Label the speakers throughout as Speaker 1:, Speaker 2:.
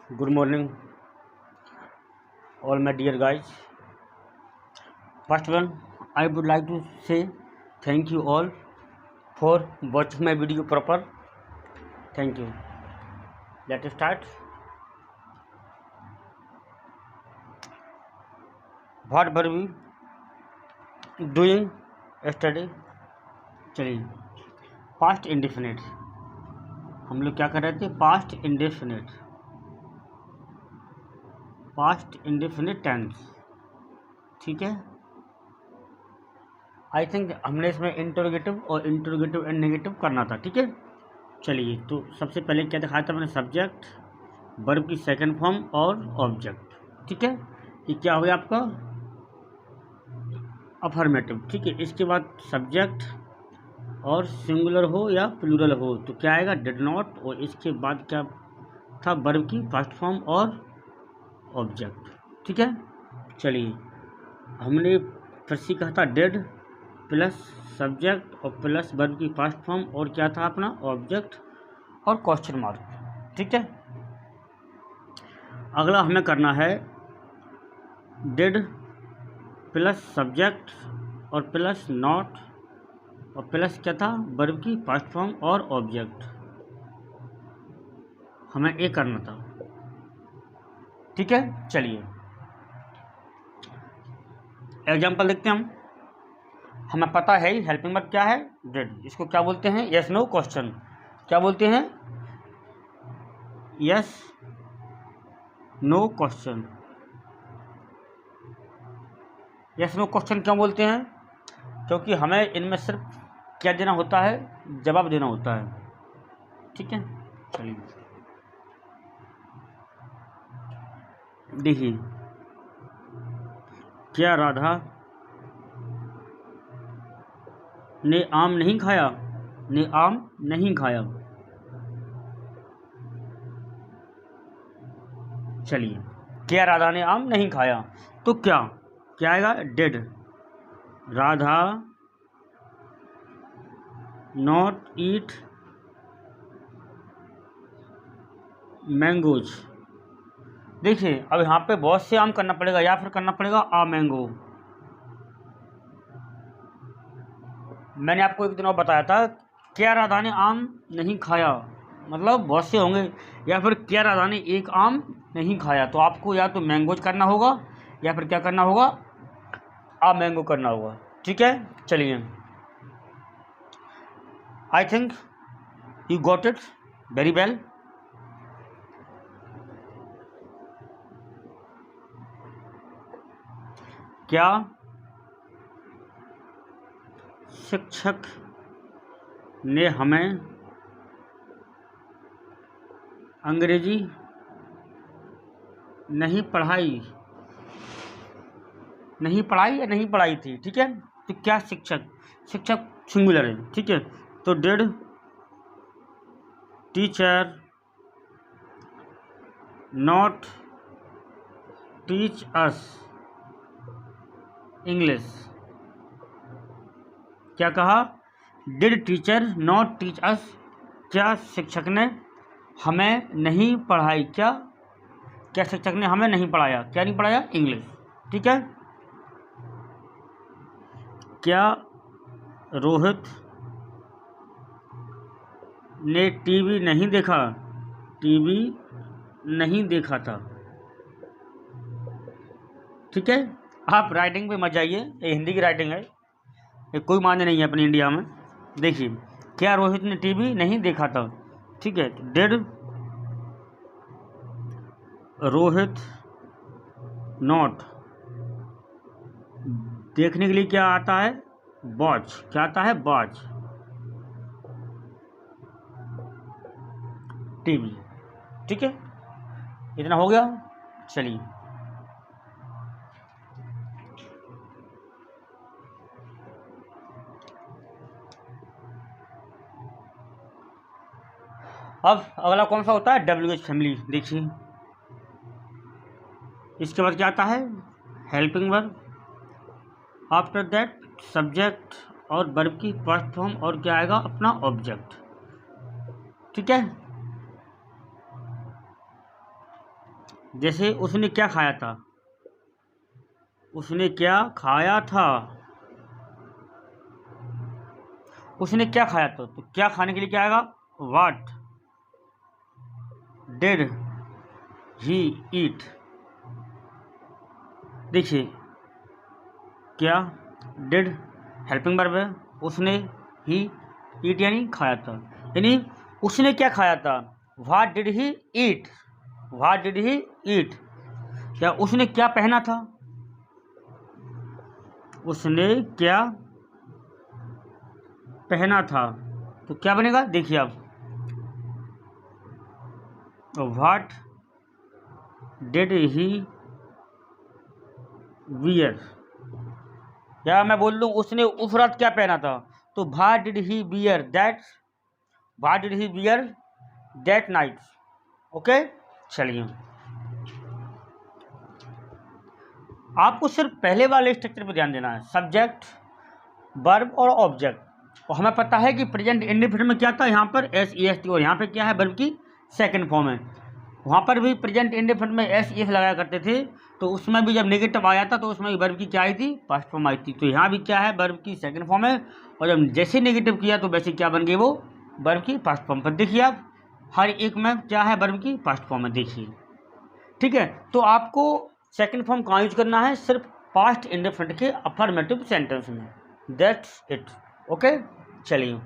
Speaker 1: Good morning, all my dear guys. First one, I would like to say thank you all for watching my video proper. Thank you. Let us start. What were we doing yesterday? चलिए, past indefinite हम लोग क्या कर रहे थे? Past indefinite tense. ठीक है. I think हमने इसमें इंटरोगेटिव और इंटरोगेटिव एंड नेगेटिव करना था. ठीक है. चलिए, तो सबसे पहले क्या दिखाया था मैंने? सब्जेक्ट, वर्ब की सेकंड फॉर्म और ऑब्जेक्ट. ठीक है. ये क्या हो गया आपका? अफर्मेटिव. ठीक है. इसके बाद सब्जेक्ट और सिंगुलर हो या प्लूरल हो तो क्या आएगा? Did not. और इसके बाद क्या था? वर्ब की फर्स्ट फॉर्म और ऑब्जेक्ट. ठीक है. चलिए, हमने फिर से कहा था डिड प्लस सब्जेक्ट और प्लस वर्ब की फर्स्ट फॉर्म और क्या था अपना? ऑब्जेक्ट और क्वेश्चन मार्क. ठीक है. अगला हमें करना है डिड प्लस सब्जेक्ट और प्लस नॉट और प्लस क्या था? वर्ब की फर्स्ट फॉर्म और ऑब्जेक्ट. हमें ये करना था. ठीक है. चलिए, एग्जाम्पल देखते हैं हम. हमें पता है हेल्पिंग वर्ब क्या है? डिड. इसको क्या बोलते हैं? Yes no question. क्या बोलते हैं? Yes no question. Yes no question क्यों बोलते हैं? क्योंकि हमें इनमें सिर्फ क्या देना होता है? जवाब देना होता है. ठीक है. चलिए, देखिए, क्या राधा ने आम नहीं खाया? ने आम नहीं खाया. चलिए, क्या राधा ने आम नहीं खाया तो क्या आएगा? Did. Radha not eat mangoes. देखिए, अब यहाँ पे बहुत से आम करना पड़ेगा या फिर करना पड़ेगा आ मैंगो. मैंने आपको एक दिन और बताया था क्या राधा ने आम नहीं खाया, मतलब बहुत से होंगे. या फिर क्या राधा ने एक आम नहीं खाया, तो आपको या तो मैंगोज करना होगा या फिर क्या करना होगा? आ मैंगो करना होगा. ठीक है. चलिए, I think you got it very well. क्या शिक्षक ने हमें अंग्रेजी नहीं पढ़ाई या नहीं पढ़ाई थी? ठीक है. तो क्या शिक्षक सिंगुलर है. ठीक है. तो did teacher not teach us English. क्या कहा? Did teacher not teach us. क्या शिक्षक ने हमें नहीं पढ़ाई? क्या शिक्षक ने हमें नहीं पढ़ाया? क्या नहीं पढ़ाया? इंग्लिश. ठीक है. क्या रोहित ने टीवी नहीं देखा? टीवी नहीं देखा था. ठीक है. आप राइटिंग पे मत जाइए, ये हिंदी की राइटिंग है, ये कोई मान्य नहीं है अपनी इंडिया में. देखिए, क्या रोहित ने टीवी नहीं देखा था? ठीक है. Did Rohit not. देखने के लिए क्या आता है? वॉच. क्या आता है? Watch TV. ठीक है. इतना हो गया. चलिए, अब अगला कौन सा होता है? WH family. देखिए, इसके बाद क्या आता है? Helping verb. After that subject और वर्ब की फर्स्ट फॉर्म और क्या आएगा? अपना ऑब्जेक्ट. ठीक है. जैसे उसने क्या खाया था, उसने क्या खाया था, उसने क्या खाया था, तो क्या खाने के लिए क्या आएगा, व्हाट डिड ही ईट। देखिए क्या, डिड हेल्पिंग वर्ब है, उसने ही ईट यानी खाया था, यानी उसने क्या खाया था, what did he eat, what did he eat. क्या उसने क्या पहना था, उसने क्या पहना था, तो क्या बनेगा, देखिए आप, व्हाट डिड ही वियर, या मैं बोल लूँ उसने उस रात क्या पहना था, तो what did he wear that, what did he wear that night. Okay, चलिए आपको सिर्फ पहले वाले स्ट्रक्चर पर ध्यान देना है, सब्जेक्ट वर्ब और ऑब्जेक्ट। और हमें पता है कि प्रेजेंट इंडेफिनिट में क्या था, यहाँ पर एस ई एस टी, और यहाँ पे क्या है, वर्ब की सेकंड फॉर्म है। वहाँ पर भी प्रेजेंट इंडेफिनिट में एस ई एस लगाया करते थे, तो उसमें भी जब नेगेटिव आया था तो उसमें भी वर्ब की क्या आई थी, फर्स्ट फॉर्म आई थी। तो यहाँ भी क्या है, वर्ब की सेकंड फॉर्म है, और जब जैसे नेगेटिव किया तो वैसे क्या बन गई, वो वर्ब की फर्स्ट फॉर्म पर। देखिए आप हर एक में क्या है, वर्ब की फर्स्ट फॉर्म है, देखिए ठीक है। तो आपको सेकंड फॉर्म कहाँ यूज करना है, सिर्फ पास्ट इंडेफिनिट के अफर्मेटिव सेंटेंस में, दैट्स इट। ओके, चलिए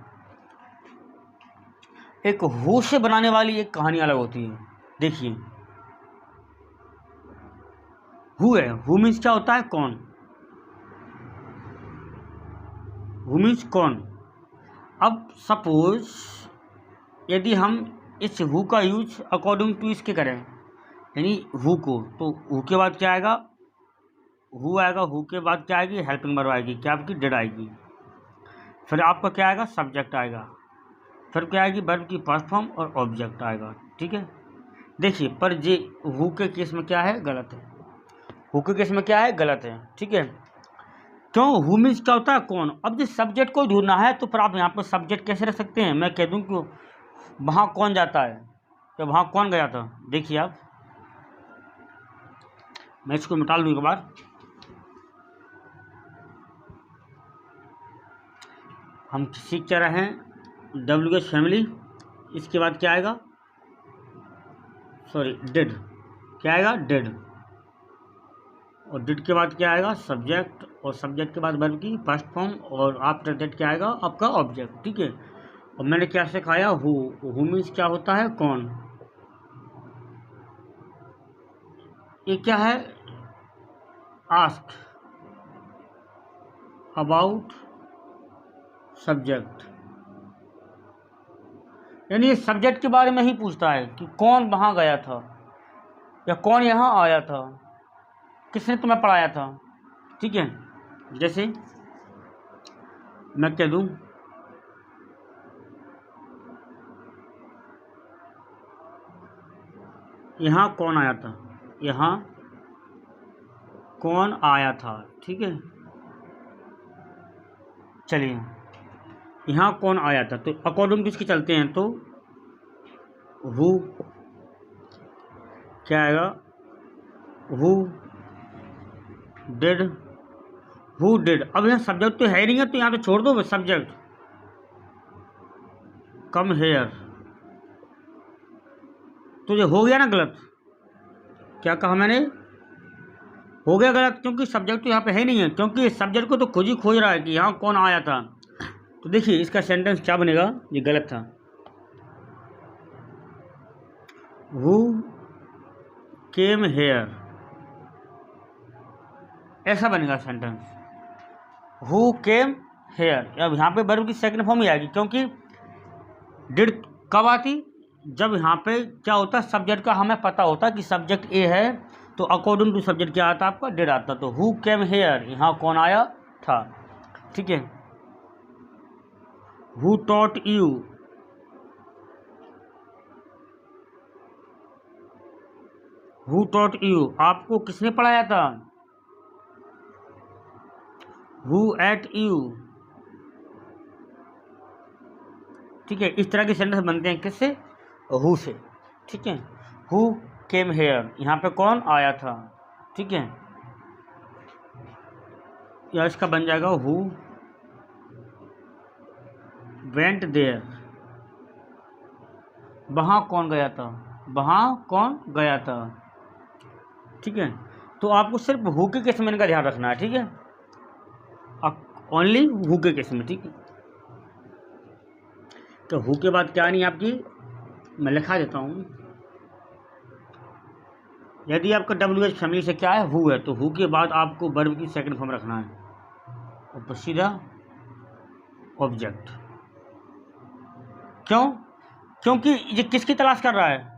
Speaker 1: एक हु से बनाने वाली एक कहानी अलग होती है। देखिए हु है, हु मीन्स क्या होता है, कौन, हु मीन्स कौन। अब सपोज यदि हम इस हु का यूज अकॉर्डिंग टू इसके करें, यानी हु को, तो हु के बाद क्या आएगा, हु आएगा, हु के बाद क्या आएगी, हेल्पिंग वर्ब आएगी, क्या आपकी डिड आएगी, फिर आपका क्या आएगा, सब्जेक्ट आएगा, फिर क्या आएगी, वर्ब की फर्स्ट फॉर्म और ऑब्जेक्ट आएगा। ठीक है, देखिए पर जे हु के केस में क्या है, गलत है, हु के केस में क्या है, गलत है। ठीक है, क्यों, हु मीन्स क्या होता है, कौन। अब जिस सब्जेक्ट को ढूंढना है तो फिर आप यहाँ पर सब्जेक्ट कैसे रख सकते हैं, मैं कह दूँ कि वहाँ कौन जाता है, तो वहाँ कौन गया था। देखिए आप, मैं इसको मिटा लूँ एक बार, हम सीख क्या रहे हैं, डब्ल्यू एच फैमिली, इसके बाद क्या आएगा, सॉरी डिड, क्या आएगा, डिड, और डिड के बाद क्या आएगा, सब्जेक्ट, और सब्जेक्ट के बाद वर्ब की फर्स्ट फॉर्म, और आफ्टर दैट क्या आएगा, आपका ऑब्जेक्ट। ठीक है, और मैंने क्या सिखाया, हु मीन्स क्या होता है, कौन। ये क्या है, आस्क अबाउट सब्जेक्ट, यानी ये सब्जेक्ट के बारे में ही पूछता है कि कौन वहाँ गया था, या कौन यहाँ आया था, किसने तुम्हें पढ़ाया था। ठीक है, जैसे मैं कह दूँ, यहाँ कौन आया था, यहाँ कौन आया था। ठीक है, चलिए यहाँ कौन आया था, तो अकॉर्डिंग टू इसके चलते हैं, तो हु क्या आएगा, हु डिड, हु डिड। अब यहाँ सब्जेक्ट तो है नहीं है, तो यहाँ पे छोड़ दो सब्जेक्ट, कम हेयर, तो ये हो गया ना गलत, क्या कहा मैंने, हो गया गलत, क्योंकि सब्जेक्ट तो यहाँ पे है नहीं है, क्योंकि सब्जेक्ट को तो खुद ही खोज रहा है कि यहाँ कौन आया था। तो देखिए इसका सेंटेंस क्या बनेगा, ये गलत था, हु केम हेयर, ऐसा बनेगा सेंटेंस, हु केम हेयर। अब यहाँ पे वर्ब की सेकंड फॉर्म ही आएगी, क्योंकि डिड कब आती, जब यहाँ पे क्या होता है, सब्जेक्ट का हमें पता होता कि सब्जेक्ट ए है, तो अकॉर्डिंग टू सब्जेक्ट क्या आता, आपका डिड आता। तो हु केम हेयर, यहाँ कौन आया था। ठीक है, who taught you, who taught you, आपको किसने पढ़ाया था, हु एट यू। ठीक है, इस तरह के सेंटेंस बनते हैं किससे, हु से। ठीक है, हु केम हेयर, यहाँ पे कौन आया था, ठीक है। या इसका बन जाएगा हु वेंट देयर, वहाँ कौन गया था, वहाँ कौन गया था, ठीक है। तो आपको सिर्फ हु के केस में इनका ध्यान रखना है, ठीक है, ओनली हु के केस में, ठीक है। तो हु के बाद क्या नहीं आपकी, मैं लिखा देता हूँ, यदि आपका WH फैमिली से क्या है, हु है, तो हु के बाद आपको वर्ब की सेकंड फॉर्म रखना है और फिर सीधा ऑब्जेक्ट। क्यों? क्योंकि ये किसकी तलाश कर रहा है,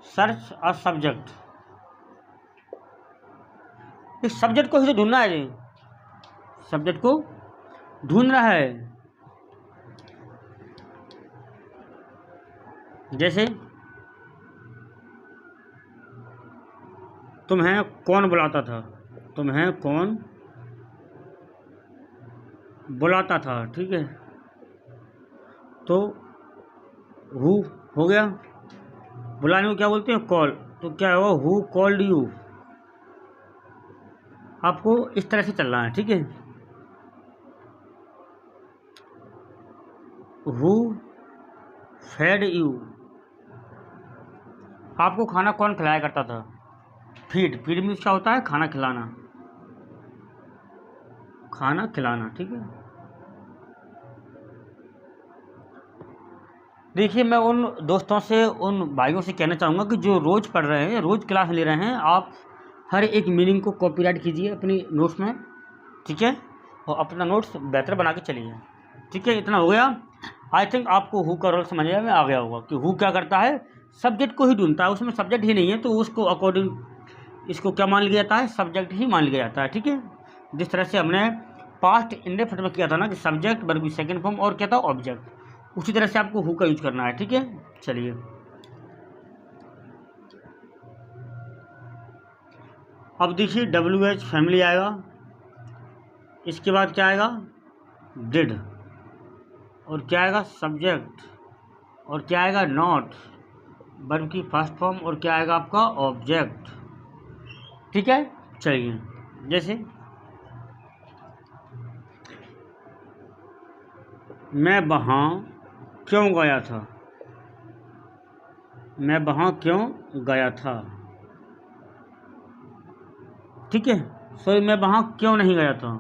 Speaker 1: सर्च अ सब्जेक्ट, इस सब्जेक्ट को ही तो ढूंढना है, सब्जेक्ट को ढूंढ रहा है। जैसे तुम्हें कौन बुलाता था, तुम्हें कौन बुलाता था, ठीक है। तो हु हो गया, बुलाने को क्या बोलते हैं, कॉल, तो क्या होगा, हु कॉल्ड यू। आपको इस तरह से चलना है, ठीक है। हु फेड यू, आपको खाना कौन खिलाया करता था, फीड, फीड मीन्स क्या होता है, खाना खिलाना, खाना खिलाना, ठीक है। देखिए मैं उन दोस्तों से, उन भाइयों से कहना चाहूँगा कि जो रोज़ पढ़ रहे हैं, रोज़ क्लास ले रहे हैं, आप हर एक मीनिंग को कॉपीराइट कीजिए अपनी नोट्स में, ठीक है, और अपना नोट्स बेहतर बना के चलिए, ठीक है। इतना हो गया। आई थिंक आपको हु का रोल समझ में आ गया होगा कि हु क्या करता है, सब्जेक्ट को ही ढूंढता है, उसमें सब्जेक्ट ही नहीं है तो उसको अकॉर्डिंग इसको क्या मान लिया जाता है, सब्जेक्ट ही मान लिया जाता है, ठीक है। जिस तरह से हमने पास्ट इंडेफिनिट में किया था ना कि सब्जेक्ट वर्ब की सेकंड फॉर्म और क्या था, ऑब्जेक्ट, उसी तरह से आपको हु का यूज करना है, ठीक है। चलिए अब देखिए WH फैमिली आएगा, इसके बाद क्या आएगा, डिड, और क्या आएगा, सब्जेक्ट, और क्या आएगा, नॉट, वर्ब की फर्स्ट फॉर्म, और क्या आएगा आपका, ऑब्जेक्ट, ठीक है। चलिए जैसे मैं वहाँ क्यों गया था, मैं वहाँ क्यों गया था, ठीक है। सॉरी मैं वहाँ क्यों नहीं गया था,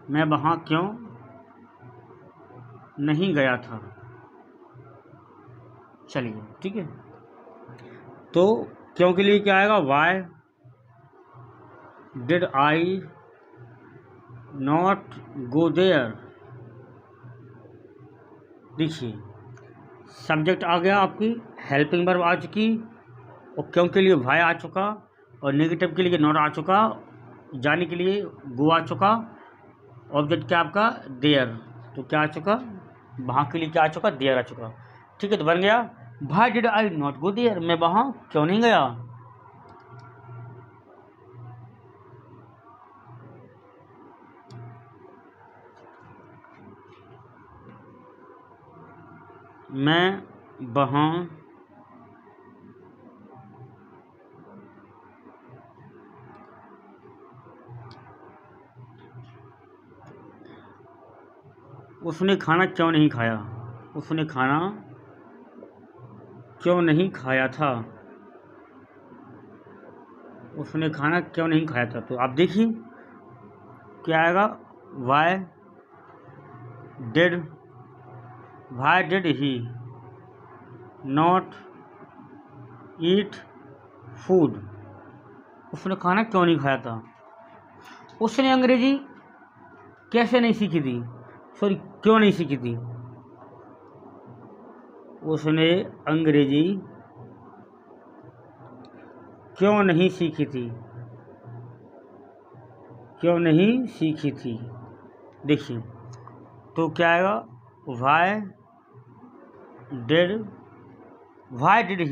Speaker 1: मैं वहाँ क्यों नहीं गया था, चलिए ठीक है। तो क्यों के लिए क्या आएगा, why did I not go there. देखिए सब्जेक्ट आ गया, आपकी हेल्पिंग वर्ब आ चुकी, और क्यों के लिए वाई आ चुका, और नेगेटिव के लिए नॉट आ चुका, जाने के लिए गो आ चुका, ऑब्जेक्ट क्या आपका, देयर, तो क्या आ चुका, वहाँ के लिए क्या आ चुका, देयर आ चुका, ठीक है। तो बन गया why did I not go there, मैं वहाँ क्यों नहीं गया, मैं वहाँ उसने खाना क्यों नहीं खाया, उसने खाना क्यों नहीं खाया था, उसने खाना क्यों नहीं खाया था। तो आप देखिए क्या आएगा, why did he not eat food, उसने खाना क्यों नहीं खाया था। उसने अंग्रेजी कैसे नहीं सीखी थी, सॉरी क्यों नहीं सीखी थी, उसने अंग्रेजी क्यों नहीं सीखी थी, क्यों नहीं सीखी थी। देखिए तो क्या आएगा, why did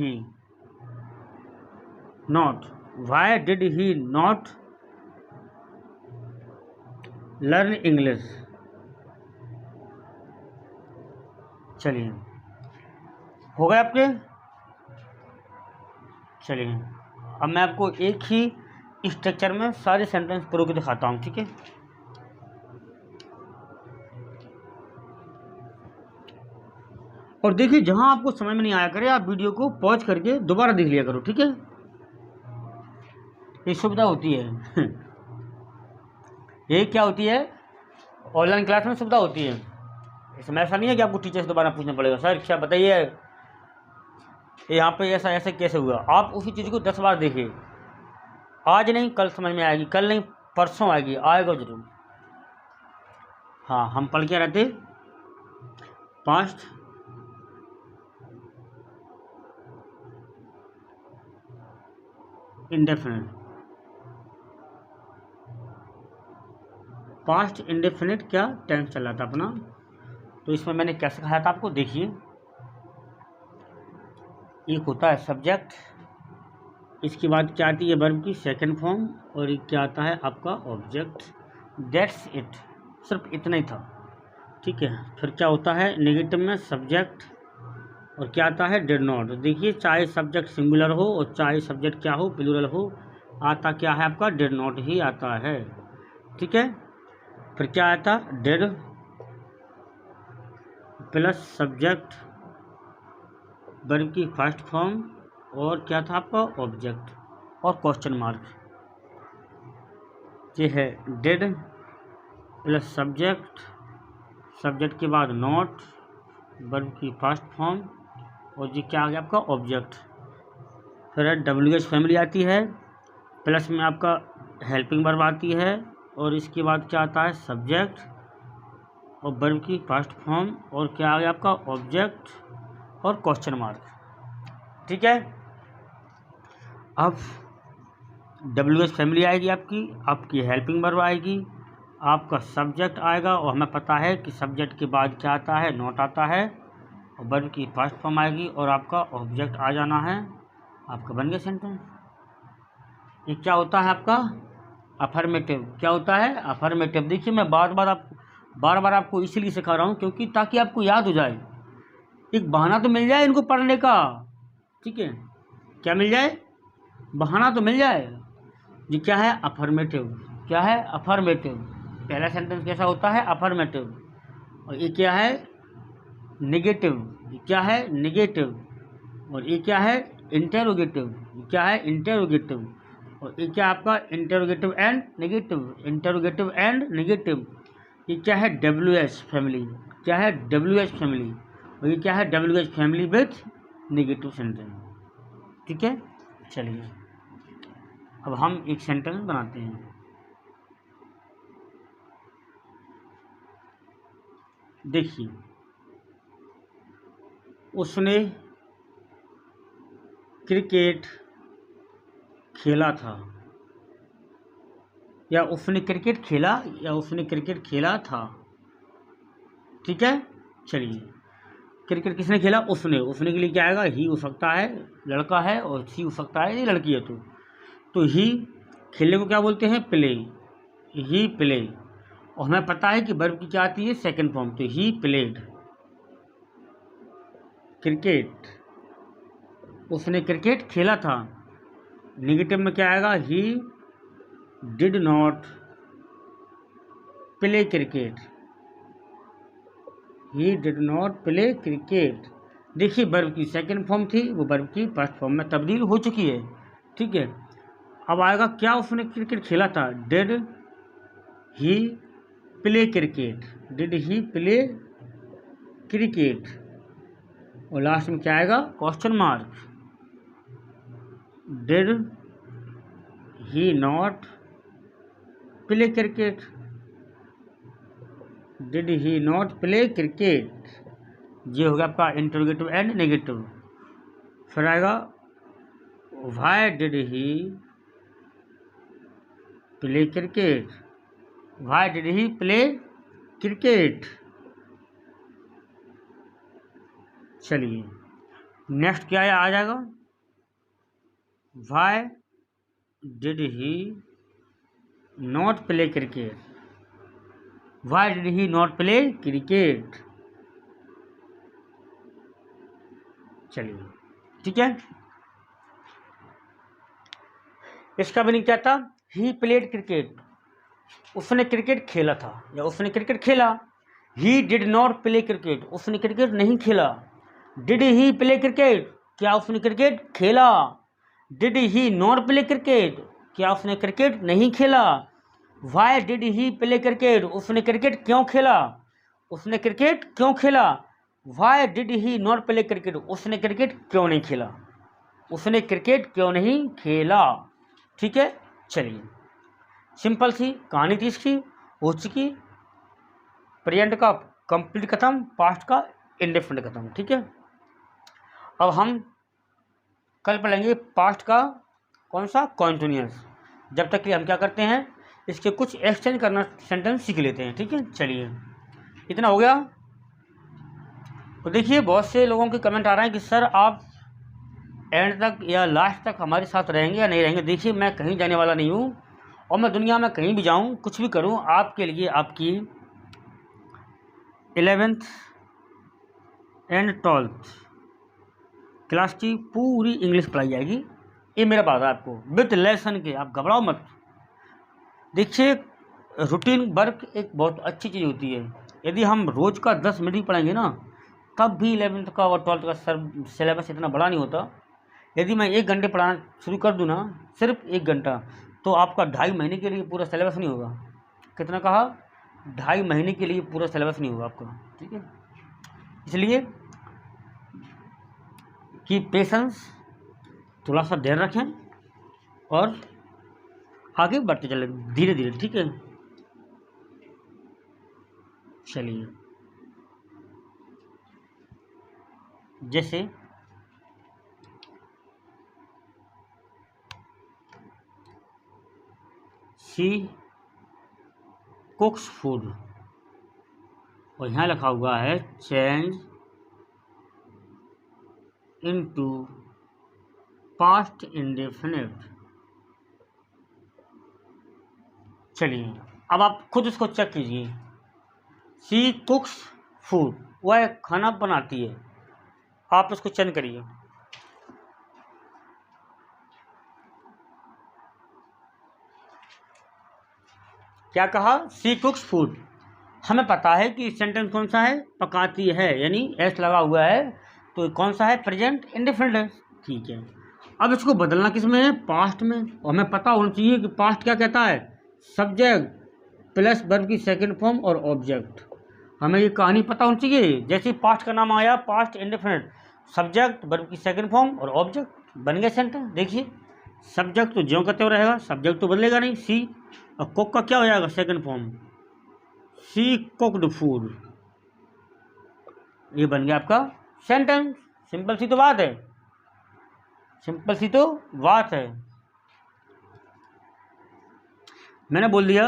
Speaker 1: he not learn English. चलिए हो गए आपके चलिए अब मैं आपको एक ही स्ट्रक्चर में सारे सेंटेंस प्रूव के दिखाता हूँ, ठीक है। और देखिए जहां आपको समझ में नहीं आया करे आप वीडियो को पॉज करके दोबारा देख लिया करो, ठीक है। ये सुविधा होती है ये क्या होती है, ऑनलाइन क्लास में सुविधा होती है। इसमें ऐसा नहीं है कि आपको टीचर से दोबारा पूछना पड़ेगा, सर क्या बताइए यहाँ पे ऐसा ऐसे कैसे हुआ। आप उसी चीज़ को 10 बार देखिए, आज नहीं कल समझ में आएगी, कल नहीं परसों आएगी, आएगा जरूर। हाँ हम पढ़ के रहते पास्ट इंडेफिनिट, पास्ट इंडेफिनिट क्या टेंस चल रहा था अपना। तो इसमें मैंने क्या सिखाया था आपको, देखिए एक होता है सब्जेक्ट, इसके बाद क्या आती है वर्ब की सेकंड फॉर्म, और एक क्या आता है आपका ऑब्जेक्ट। दैट्स इट, सिर्फ इतना ही था, ठीक है। फिर क्या होता है नेगेटिव में सब्जेक्ट, और क्या आता है डिड नॉट। देखिए चाहे सब्जेक्ट सिंगुलर हो और चाहे सब्जेक्ट क्या हो प्लूरल हो, आता क्या है आपका डिड नॉट ही आता है, ठीक है। फिर क्या आता डिड प्लस सब्जेक्ट वर्ब की फर्स्ट फॉर्म, और क्या था आपका ऑब्जेक्ट और क्वेश्चन मार्क। ये है डिड प्लस सब्जेक्ट, सब्जेक्ट के बाद नॉट वर्ब की फर्स्ट फॉर्म, और ये क्या आ गया आपका ऑब्जेक्ट। फिर WH फैमिली आती है, प्लस में आपका हेल्पिंग वर्ब आती है, और इसके बाद क्या आता है सब्जेक्ट और वर्ब की फर्स्ट फॉर्म, और क्या आ गया आपका ऑब्जेक्ट और क्वेश्चन मार्क, ठीक है। अब WH फैमिली आएगी आपकी हेल्पिंग वर्ब आएगी, आपका सब्जेक्ट आएगा, और हमें पता है कि सब्जेक्ट के बाद क्या आता है नॉट आता है, और वर्ब की फर्स्ट फॉर्म आएगी, और आपका ऑब्जेक्ट आ जाना है, आपका बन गया सेंटेंस। ये क्या होता है आपका अफर्मेटिव, क्या होता है अफर्मेटिव। देखिए मैं बार बार आपको इसीलिए सिखा रहा हूँ क्योंकि ताकि आपको याद हो जाए, एक बहाना तो मिल जाए इनको पढ़ने का, ठीक है। क्या मिल जाए, बहाना तो मिल जाए। ये क्या है अफर्मेटिव, क्या है अफर्मेटिव। पहला सेंटेंस कैसा होता है अफर्मेटिव, और ये क्या है नेगेटिव, ये क्या है नेगेटिव, और ये क्या है इंटेरोगेटिव, ये क्या है इंटेरोगेटिव, और ये क्या आपका interrogative and negative, interrogative and negative. ये क्या है WH फैमिली, क्या है WH फैमिली, और ये क्या है WH family with negative sentence, ठीक है। चलिए अब हम एक सेंटेंस बनाते हैं। देखिए उसने क्रिकेट खेला था, या उसने क्रिकेट खेला, या उसने क्रिकेट खेला था, ठीक है। चलिए क्रिकेट किसने खेला, उसने के लिए क्या आएगा ही हो सकता है लड़का है, और सी हो सकता है ये लड़की है। तो ही खेलने को क्या बोलते हैं प्ले, ही प्ले, और हमें पता है कि वर्ब की क्या आती है सेकंड फॉर्म, तो ही प्लेड क्रिकेट, उसने क्रिकेट खेला था। नेगेटिव में क्या आएगा he did not play cricket, he did not play cricket. देखिए वर्ब की सेकंड फॉर्म थी, वो वर्ब की फर्स्ट फॉर्म में तब्दील हो चुकी है, ठीक है। अब आएगा क्या उसने क्रिकेट खेला था, did he play cricket, did he play cricket, और लास्ट में क्या आएगा question mark, did he not play cricket, did he not play cricket. ये होगा आपका इंटरोगेटिव एंड नेगेटिव। फिर आएगा why did he play cricket, why did he play cricket. चलिए नेक्स्ट क्या है आ जाएगा, why did he not play cricket, why did he not play cricket. चलिए ठीक है। इसका मीनिंग क्या था, ही प्लेड क्रिकेट, उसने क्रिकेट खेला था या उसने क्रिकेट खेला। He did not play cricket, उसने क्रिकेट नहीं खेला। डिड ही प्ले क्रिकेट, क्या उसने क्रिकेट खेला। Did he not play cricket, क्या उसने क्रिकेट नहीं खेला। Why did he play cricket, उसने क्रिकेट क्यों खेला, उसने क्रिकेट क्यों खेला। Why did he not play cricket, उसने क्रिकेट क्यों नहीं खेला, उसने क्रिकेट क्यों नहीं खेला। ठीक है, चलिए सिंपल सी कहानी थी इसकी, हो चुकी। प्रेजेंट का कंप्लीट खत्म, पास्ट का इंडेफिनिट खत्म। ठीक है, अब हम कल पढ़ेंगे पास्ट का कौन सा, कॉन्टिन्यूअस। जब तक कि हम क्या करते हैं, इसके कुछ एक्सचेंज करना सेंटेंस सीख लेते हैं। ठीक है, चलिए इतना हो गया। तो देखिए बहुत से लोगों के कमेंट आ रहे हैं कि सर आप एंड तक या लास्ट तक हमारे साथ रहेंगे या नहीं रहेंगे। देखिए मैं कहीं जाने वाला नहीं हूँ, और मैं दुनिया में कहीं भी जाऊँ, कुछ भी करूँ, आपके लिए आपकी 11th एंड 12th क्लास की पूरी इंग्लिश पढ़ाई जाएगी। ये मेरा बात है आपको, विथ लेसन के, आप घबराओ मत। देखिए रूटीन वर्क एक बहुत अच्छी चीज़ होती है। यदि हम रोज़ का 10 मिनट ही पढ़ेंगे ना, तब भी 11th का और 12th का सिलेबस इतना बड़ा नहीं होता। यदि मैं 1 घंटे पढ़ाना शुरू कर दूँ ना, सिर्फ 1 घंटा, तो आपका 2.5 महीने के लिए पूरा सिलेबस नहीं होगा। कितना कहा, 2.5 महीने के लिए पूरा सिलेबस नहीं होगा आपका। ठीक है, इसलिए कि पेशेंस, थोड़ा सा ध्यान रखें और आगे बढ़ते चले धीरे धीरे। ठीक है, चलिए जैसे शी कुक्स फूड, और यहाँ लिखा हुआ है चेंज इनटू पास्ट इंडेफिनिट। चलिए अब आप खुद इसको चेक कीजिए। शी कुक्स फूड, वह खाना बनाती है, आप इसको चेंज करिए। क्या कहा, शी कुक्स फूड। हमें पता है कि सेंटेंस कौन सा है, पकाती है, यानी एस लगा हुआ है, तो कौन सा है, प्रेजेंट इंडेफिनिट है। ठीक है, अब इसको बदलना किस में है, पास्ट में। और हमें पता होना चाहिए कि पास्ट क्या कहता है, सब्जेक्ट प्लस वर्ब की सेकंड फॉर्म और ऑब्जेक्ट। हमें ये कहानी पता होनी चाहिए। जैसे पास्ट का नाम आया, पास्ट इंडेफिनिट, सब्जेक्ट वर्ब की सेकंड फॉर्म और ऑब्जेक्ट, बन गया सेंटेंस। देखिए सब्जेक्ट तो ज्यों का त्यों रहेगा, सब्जेक्ट तो बदलेगा नहीं, सी, और कुक का क्या हो जाएगा, second form, she cooked food. ये बन गया आपका सेंटेंस। सिंपल सी तो बात है, सिंपल सी तो बात है। मैंने बोल दिया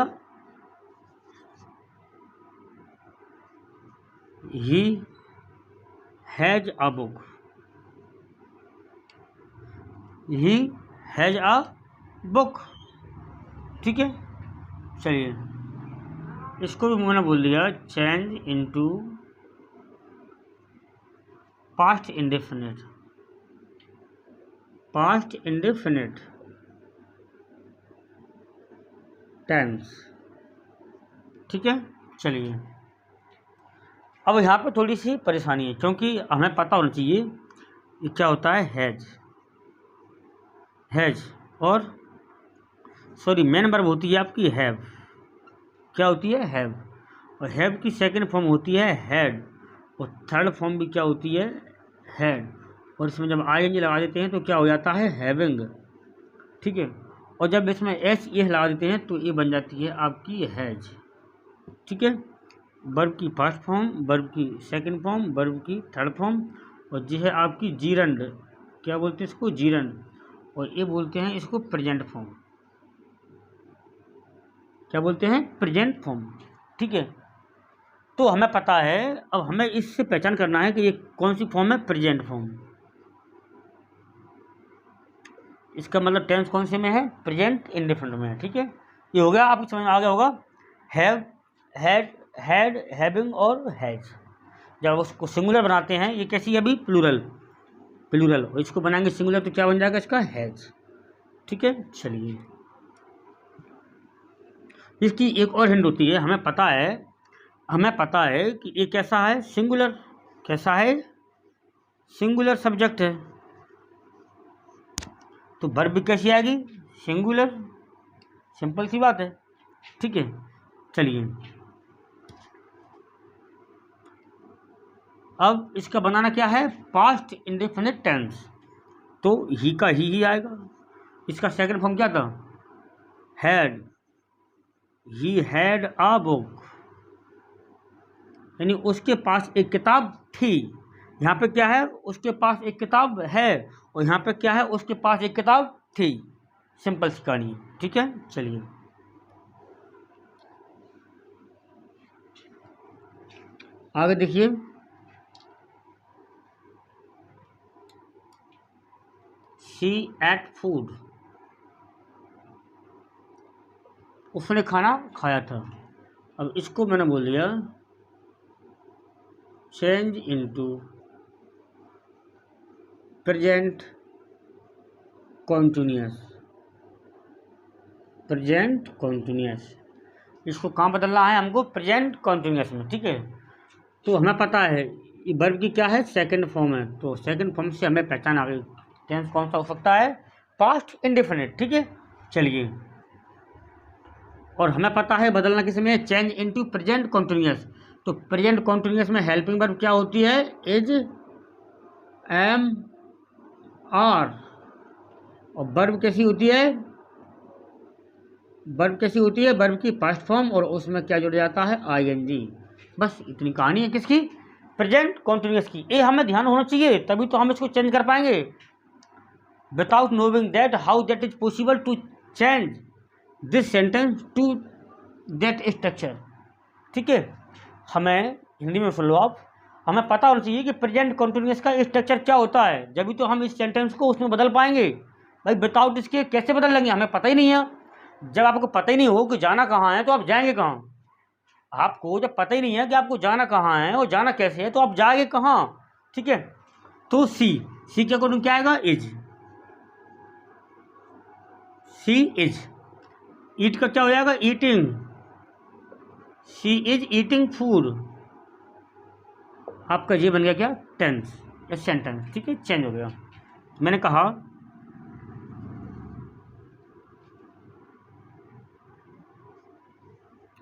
Speaker 1: he has a book, he has a book. ठीक है, चलिए इसको भी मैंने बोल दिया change into past indefinite, past indefinite tense. ठीक है, चलिए अब यहाँ पर थोड़ी सी परेशानी है, क्योंकि हमें पता होना चाहिए ये क्या होता है, हैज, हैज और सॉरी मेन वर्ब होती है आपकी हैव। क्या होती है, हैव, और हैव की सेकंड फॉर्म होती है हैड, और थर्ड फॉर्म भी क्या होती है, हैड, और इसमें जब आईएनजी लगा देते हैं तो क्या हो जाता है, हैविंग। ठीक है, और जब इसमें एस ये लगा देते हैं तो ये बन जाती है आपकी हैज। ठीक है, वर्ब की फर्स्ट फॉर्म, वर्ब की सेकंड फॉर्म, वर्ब की थर्ड फॉर्म, और ये है आपकी जीरंड, क्या बोलते हैं इसको, जीरंड, और ये बोलते हैं इसको प्रेजेंट फॉर्म। क्या बोलते हैं, प्रेजेंट फॉर्म। ठीक है, तो हमें पता है, अब हमें इससे पहचान करना है कि ये कौन सी फॉर्म है, प्रेजेंट फॉर्म। इसका मतलब टेंस कौन से में है, प्रेजेंट इंडेफिनिट में है। ठीक है, ये हो गया, आपको समझ में आ गया होगा। हैव, हैड, हैड, हैविंग और हैज। जब उसको सिंगुलर बनाते हैं, ये कैसी है अभी, प्लूरल, प्लूरल, और इसको बनाएंगे सिंगुलर तो क्या बन जाएगा इसका, हैज। ठीक है। चलिए, इसकी एक और हिंट होती है, हमें पता है कि ये कैसा है, सिंगुलर, कैसा है, सिंगुलर सब्जेक्ट है, तो वर्ब कैसी आएगी, सिंगुलर, सिंपल सी बात है। ठीक है। चलिए, अब इसका बनाना क्या है, पास्ट इंडेफिनिट टेंस, तो ही का ही आएगा। इसका सेकंड फॉर्म क्या था, had, he had a book, यानी उसके पास एक किताब थी। यहाँ पे क्या है, उसके पास एक किताब है, और यहाँ पे क्या है, उसके पास एक किताब थी। सिंपल सी कहानी है। ठीक है। चलिए, आगे देखिए, शी एट फूड, उसने खाना खाया था। अब इसको मैंने बोल दिया change into present continuous, present continuous, इसको कहाँ बदलना है हमको, प्रेजेंट कॉन्टिन्यूअस में। ठीक है। तो हमें पता है ये वर्ब की क्या है, सेकंड फॉर्म है, तो सेकंड फॉर्म से हमें पहचान आ गई, टेंस कौन सा हो सकता है, पास्ट इंडेफिनिट। ठीक है। चलिए, और हमें पता है बदलना किस में, चेंज इनटू प्रेजेंट कॉन्टिन्यूअस, तो प्रेजेंट कॉन्टिन्यूअस में हेल्पिंग वर्ब क्या होती है, इज, एम, आर, और वर्ब कैसी होती है, वर्ब कैसी होती है, वर्ब की फर्स्ट फॉर्म, और उसमें क्या जुड़ जाता है, आईएनजी। बस इतनी कहानी है किसकी, प्रेजेंट कॉन्टिन्यूअस की। ये हमें ध्यान होना चाहिए, तभी तो हम इसको चेंज कर पाएंगे। Without knowing that how that is possible to change this sentence to that structure. ठीक है। हमें हिंदी में सुन लो आप, हमें पता होना चाहिए कि प्रेजेंट कॉन्टिन्यूअस का स्ट्रक्चर क्या होता है, जब भी तो हम इस सेंटेंस को उसमें बदल पाएंगे। भाई विदाउट इसके कैसे बदल लेंगे, हमें पता ही नहीं है। जब आपको पता ही नहीं हो कि जाना कहाँ है, तो आप जाएंगे कहाँ, आपको जब पता ही नहीं है कि आपको जाना कहाँ है और जाना कैसे है, तो आप जाएंगे कहाँ। ठीक है। तो सी के अकॉर्डिंग क्या आएगा, इज, सी इज, ईट का क्या हो जाएगा, eating, she is eating food, आपका ये बन गया क्या, टेंस या सेंटेंस। ठीक है, चेंज हो गया। मैंने कहा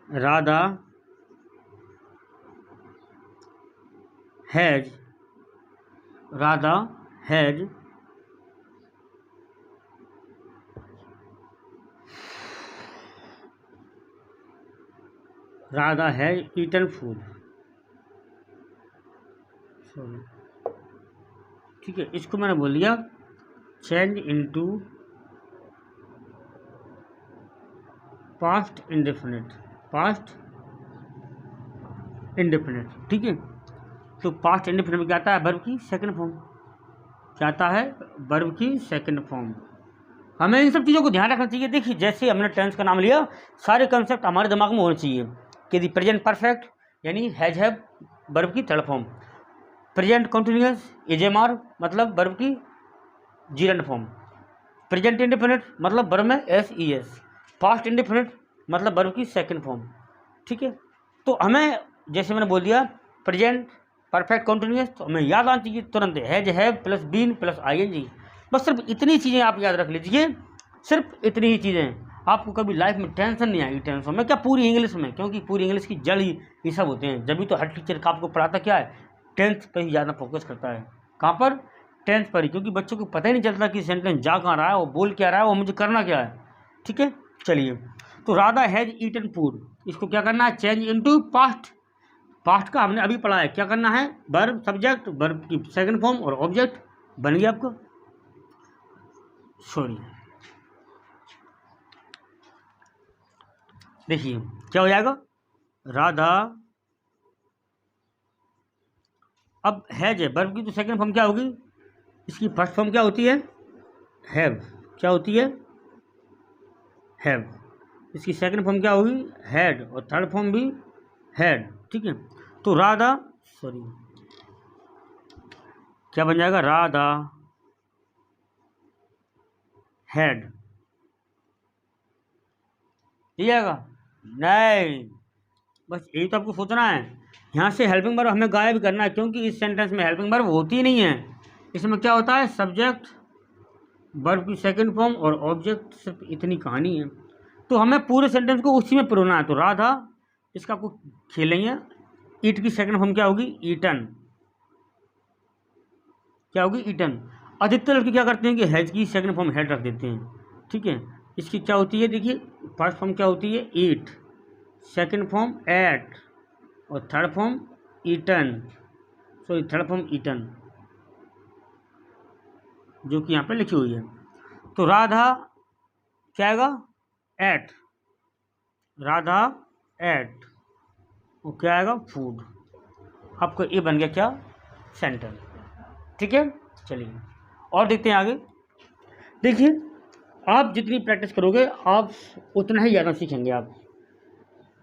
Speaker 1: Radha has, Radha has Radha has eaten food, sorry. ठीक है, इसको मैंने बोल दिया change into past indefinite, past indefinite. ठीक है। तो पास्ट इंडेफिनिट में क्या आता है, वर्ब की सेकंड फॉर्म, क्या आता है, वर्ब की सेकंड फॉर्म। हमें इन सब चीज़ों को ध्यान रखना चाहिए। देखिए, जैसे हमने टेंस का नाम लिया, सारे कंसेप्ट हमारे दिमाग में होने चाहिए कि दी प्रेजेंट परफेक्ट यानी हैज हैव, वर्ब की third form, present continuous is am are, मतलब वर्ब की जीरेंड फॉर्म, प्रेजेंट इंडेफिनिट मतलब वर्ब में S E S, past indefinite मतलब वर्ब की सेकंड फॉर्म। ठीक है। तो हमें जैसे मैंने बोल दिया प्रेजेंट परफेक्ट कॉन्टिन्यूअस, तो हमें याद आना चाहिए तुरंत has have plus been plus ING. बस सिर्फ इतनी चीज़ें आप याद रख लीजिए, सिर्फ इतनी ही चीज़ें, आपको कभी लाइफ में टेंशन नहीं आएगी। टेंशन में क्या, पूरी इंग्लिश में, क्योंकि पूरी इंग्लिश की जड़ ही ये सब होते हैं। जब भी तो हर टीचर का आपको पढ़ाता क्या है, टेंथ पर ही ज़्यादा फोकस करता है। कहाँ पर, टेंथ पर ही, क्योंकि बच्चों को पता ही नहीं चलता कि सेंटेंस जा कहाँ रहा है, वो बोल क्या रहा है, वो मुझे करना क्या है। ठीक है। चलिए, तो राधा हैज ईटन फूड, इसको क्या करना है, चेंज इनटू पास्ट। पास्ट का हमने अभी पढ़ा है, क्या करना है, वर्ब सब्जेक्ट, वर्ब की सेकंड फॉर्म और ऑब्जेक्ट, बन गया आपको, सॉरी। देखिए क्या हो जाएगा, राधा, अब हैज है, वर्ब की तो सेकंड फॉर्म क्या होगी, इसकी फर्स्ट फॉर्म क्या होती है, हैव, क्या होती है, हैव। इसकी सेकंड फॉर्म क्या होगी, हैड, और थर्ड फॉर्म भी हैड। ठीक है। तो राधा, सॉरी, क्या बन जाएगा, राधा हैड, ठीक है नहीं, बस यही तो आपको सोचना है। यहाँ से हेल्पिंग वर्ब हमें गायब करना है, क्योंकि इस सेंटेंस में हेल्पिंग वर्ब होती ही नहीं है। इसमें क्या होता है, सब्जेक्ट, वर्ब की सेकंड फॉर्म और ऑब्जेक्ट, सिर्फ इतनी कहानी है। तो हमें पूरे सेंटेंस को उसी में पिरोना है। तो राधा, इसका आपको खेलेंगे, ईट की सेकंड फॉर्म क्या होगी, ईटन, क्या होगी, ईटन। अधिकतर लड़के क्या करते हैं कि हैज की सेकंड फॉर्म हेड रख देते हैं, ठीक है। इसकी क्या होती है, देखिए फर्स्ट फॉर्म क्या होती है, ईट, सेकंड फॉर्म एट, और third form eaten, sorry third form eaten, जो कि यहाँ पे लिखी हुई है। तो राधा क्या आएगा, एट, राधा एट, वो क्या आएगा, फूड। आपको ये बन गया क्या, सेंटेंस, ठीक है। चलिए और देखते हैं आगे। देखिए आप जितनी प्रैक्टिस करोगे आप उतना ही ज़्यादा सीखेंगे। आप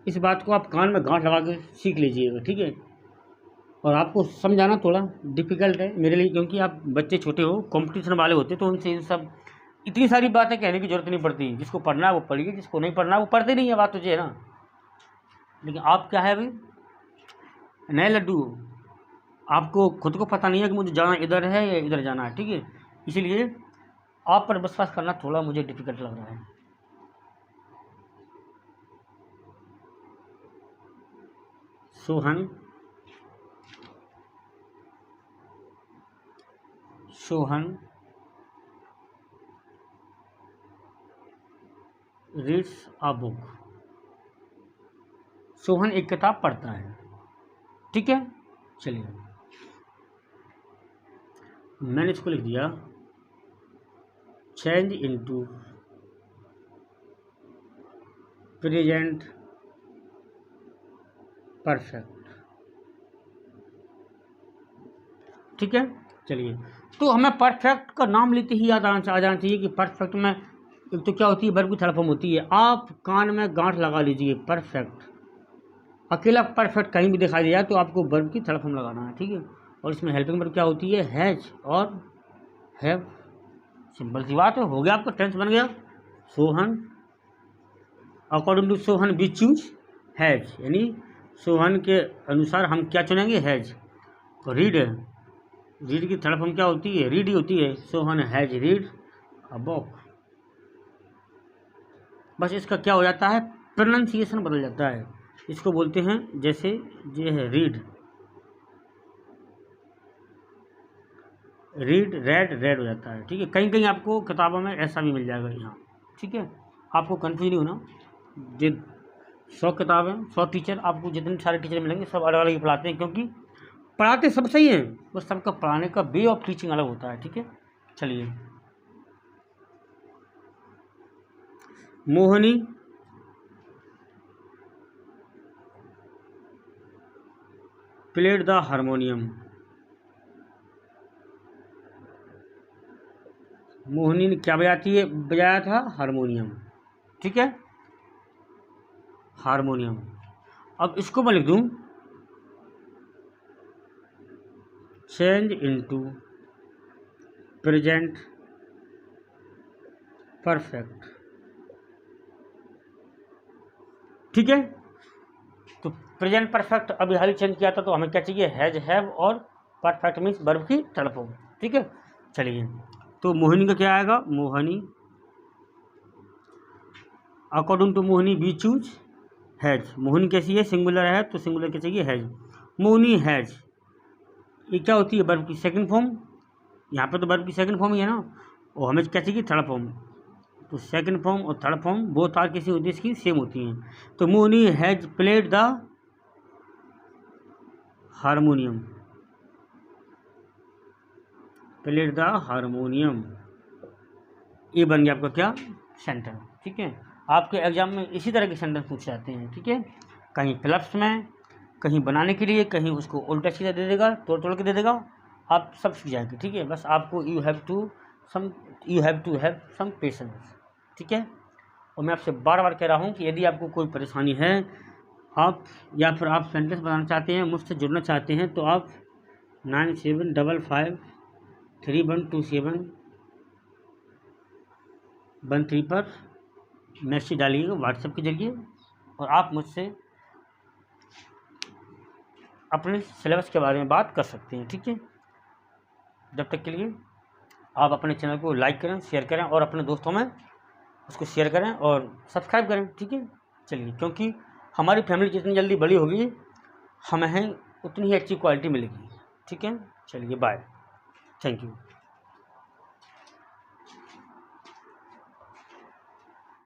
Speaker 1: इस बात को आप कान में गांठ लगा के सीख लीजिएगा, ठीक है। और आपको समझाना थोड़ा डिफ़िकल्ट है मेरे लिए, क्योंकि आप बच्चे छोटे हो, कंपटीशन वाले होते, तो उनसे इन सब इतनी सारी बातें कहने की ज़रूरत नहीं पड़ती। जिसको पढ़ना है वो पढ़िए, जिसको नहीं पढ़ना है वो पढ़ते नहीं है, बात तुझे है ना। लेकिन आप क्या है अभी नए लड्डू हो, आपको खुद को पता नहीं है कि मुझे जाना इधर है या इधर जाना है, ठीक है। इसीलिए आप पर विश्वास करना थोड़ा मुझे डिफ़िकल्ट लग रहा है। Sohan, Sohan reads a book, Sohan एक किताब पढ़ता है, ठीक है। चलिए मैंने इसको लिख दिया, चेंज इनटू प्रेजेंट परफेक्ट, ठीक है। चलिए तो हमें परफेक्ट का नाम लेते ही याद आ जाना चाहिए कि परफेक्ट में एक तो क्या होती है, वर्ब की थर्ड फॉर्म होती है। आप कान में गांठ लगा लीजिए, परफेक्ट, अकेला परफेक्ट कहीं भी दिखाई दिया तो आपको वर्ब की थर्ड फॉर्म लगाना है, ठीक है। और इसमें हेल्पिंग वर्ब क्या होती है, हैज और हैव। सिंपल सी बात है, हो गया, आपका टेंस बन गया। Sohan, according to Sohan we choose has, यानी सोहन के अनुसार हम क्या चुनेंगे, हैज। तो रीड है, रीड की थर्ड फॉर्म क्या होती है, रीड ही होती है। Sohan has read a book. बस इसका क्या हो जाता है, प्रोनाउंसिएशन बदल जाता है। इसको बोलते हैं, जैसे ये है रीड, रीड रेड, रेड हो जाता है, ठीक है। कहीं कहीं आपको किताबों में ऐसा भी मिल जाएगा यहाँ, ठीक है। आपको कन्फ्यूज नहीं होना। जो 100 किताबें, 100 टीचर, आपको जितने सारे टीचर मिलेंगे सब अलग अलग ही पढ़ाते हैं, क्योंकि पढ़ाते सब सही हैं, बस सबका पढ़ाने का वे ऑफ टीचिंग अलग होता है, ठीक है। चलिए Mohini played the harmonium, Mohini ने क्या बजाया था, हारमोनियम, ठीक है, हारमोनियम। अब इसको मैं लिख दूं, चेंज इनटू प्रेजेंट परफेक्ट, ठीक है। तो प्रेजेंट परफेक्ट अभी हाल ही चेंज किया था, तो हमें क्या चाहिए, हैज, हैव, और परफेक्ट मीन्स वर्ब की थर्ड फॉर्म, ठीक है। चलिए तो मोहिनी का क्या आएगा, Mohini, according to Mohini we choose has. Mohini कैसी है, सिंगुलर है, तो सिंगुलर क्या चाहिए, हैज। मोहिनी हैज, ये क्या होती है, वर्ब की सेकंड फॉर्म। यहाँ पे तो वर्ब की सेकंड फॉर्म ही है ना, और हमें क्या चाहिए, थर्ड फॉर्म। तो सेकंड फॉर्म और थर्ड फॉर्म बोथ आर किसी होती है, इसकी सेम होती हैं। तो Mohini has played the harmonium, played the harmonium, ये बन गया आपका क्या, सेंटेंस, ठीक है। आपके एग्जाम में इसी तरह के सेंटेंस पूछे जाते हैं, ठीक है। कहीं फिलप्स में, कहीं बनाने के लिए, कहीं उसको उल्टा सीधा दे देगा, तोड़ तोड़ के दे देगा, आप सब सीख जाएंगे, ठीक है। बस आपको you have to have some patience, ठीक है। और मैं आपसे बार बार कह रहा हूँ कि यदि आपको कोई परेशानी है, आप या फिर आप सेंटेंस बनाना चाहते हैं, मुझसे जुड़ना चाहते हैं, तो आप 9755312713 पर मैसेज डालिएगा व्हाट्सएप के जरिए, और आप मुझसे अपने सिलेबस के बारे में बात कर सकते हैं। ठीक है, जब तक के लिए आप अपने चैनल को लाइक करें, शेयर करें और अपने दोस्तों में उसको शेयर करें और सब्सक्राइब करें। ठीक है, चलिए, क्योंकि हमारी फैमिली जितनी जल्दी बड़ी होगी हमें उतनी ही अच्छी क्वालिटी मिलेगी। ठीक है, चलिए बाय, थैंक यू।